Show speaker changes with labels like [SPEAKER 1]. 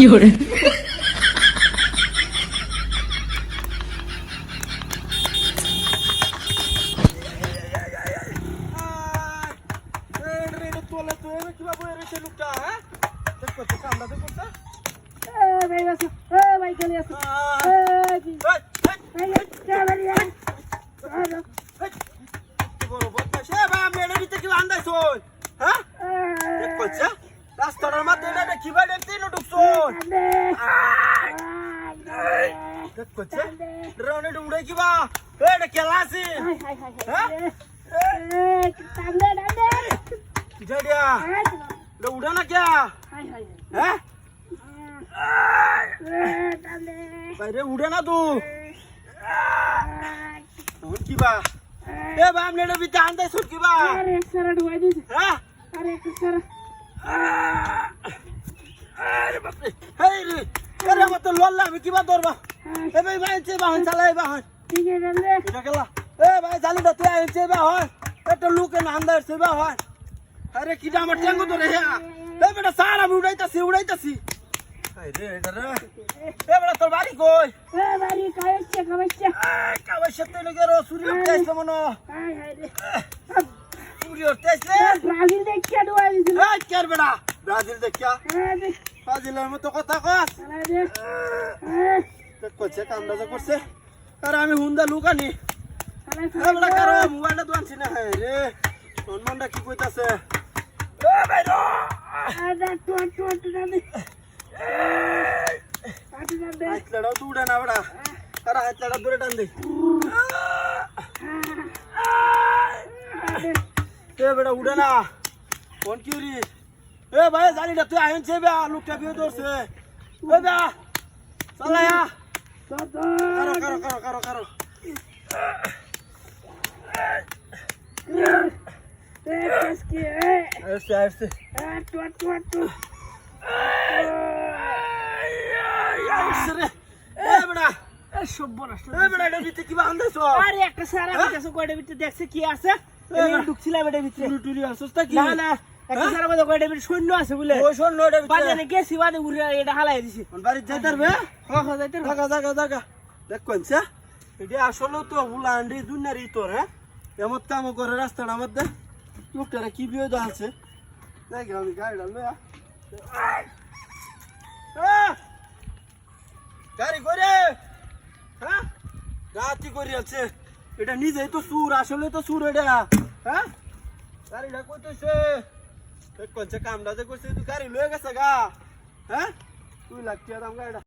[SPEAKER 1] 有人。
[SPEAKER 2] রাস্তার মধ্যে এটা কি বাইরে তিন ঢুকছন দেখছ রনে ডুমড়ে কি বা এটা কেলা আছে হ্যাঁ কি জাডিয়া এটা উড়ে না কে হ্যাঁ বাইরে উড়ে না তু কি বা এ বা আমনে এটা বিতে আন্দাই সুট কি বা
[SPEAKER 3] আরে সারা ঢুকাই দিছি
[SPEAKER 2] হ্যাঁ
[SPEAKER 3] আরে একটা সারা
[SPEAKER 2] আরে বাপ রে হেই রে আরে মত লল্লা আমি কিবা দরবা এ ভাই ভাই চে বাহন চালাই বাহন
[SPEAKER 3] ঠিক আছে রে
[SPEAKER 2] এটা কেলা এ ভাই জানি তো তুই আইছে বাহন এটা লুকে না আন্দার সে বাহন আরে কিডা আমার টেঙ্গো তো রে এ বেটা সারা উড়াইতাছি আরে এটা রে এ বেটা তোর বাড়ি কই
[SPEAKER 3] এ বাড়ি কাইছে
[SPEAKER 2] কাবাইছে তেলে গেরো সূর্য তেইছে মনো
[SPEAKER 3] হাই হাই রে
[SPEAKER 2] সূর্য তেইছে
[SPEAKER 3] ব্রাজিল দেখিয়া ঢুকাই দিছি
[SPEAKER 2] এই কের বেটা ব্রাজিল দেখিয়া
[SPEAKER 3] হ্যাঁ দেখ
[SPEAKER 2] ব্রাজিলের মতো কথা কস
[SPEAKER 3] আরে রে
[SPEAKER 2] করছে কামড়া করছে আর আমি হুন্দা লুকানি
[SPEAKER 3] আরে
[SPEAKER 2] এবড়া কারো মোবাইলটা দোয়ানছি না হে রে মনটা কি কইতাছে এ ভাই নো
[SPEAKER 3] আরে টু না দে আটি না দে
[SPEAKER 2] হাতলাড়া দুড়ে না বড়া আর হাতলাড়া দূরে টান দে এ বেটা উড়ে না কোন কিউরি এ ভাই জানি না তুই আইনছে বে লুকটা বিয়ে ধরছে এ বা চালায়া কারো
[SPEAKER 3] এ কাসকি
[SPEAKER 2] আসছে
[SPEAKER 3] টু
[SPEAKER 2] রে এ বেটা
[SPEAKER 3] সব্বনাশ
[SPEAKER 2] এ বেটা এটা দিতে কি বান্ধাইছো
[SPEAKER 3] আরে একটা সারা বিকাছে কয়টা ভিতরে দেখছে কি আছে এই ঢুকছিলাম এটা ভিতরে
[SPEAKER 2] টুরি আসছ তা কি
[SPEAKER 3] না না একটা সারা মধ্যে কয়টা ভিতরে সৈন্য আছে বলে
[SPEAKER 2] ওই শোন নয়টা
[SPEAKER 3] বাজারে গেছি বাদে উড়ে এটা হালাই দিছি
[SPEAKER 2] বাড়ি যাইতার বে
[SPEAKER 3] হ্যাঁ যাইতে
[SPEAKER 2] জাগা দেখ কোনছে এটা আসলে তো হুলান্ডি দুনিয়ারই তোর হ্যাঁ এমত কাম করে রাস্তার মধ্যে লোকটারা কি বিয়ে আছে দেখ আমি গাড়িটা লয়া গাড়ি করে হ্যাঁ রাতি করে আছে এটা নিজেই তো সুর আসলে তো সুর এটা হ্যাঁ গাড়িটা কইতেছে কোনছে কামটা যে করছে তুই গাড়ি লয়ে গেছে গা হ্যাঁ তুই লাগছে গাড়িটা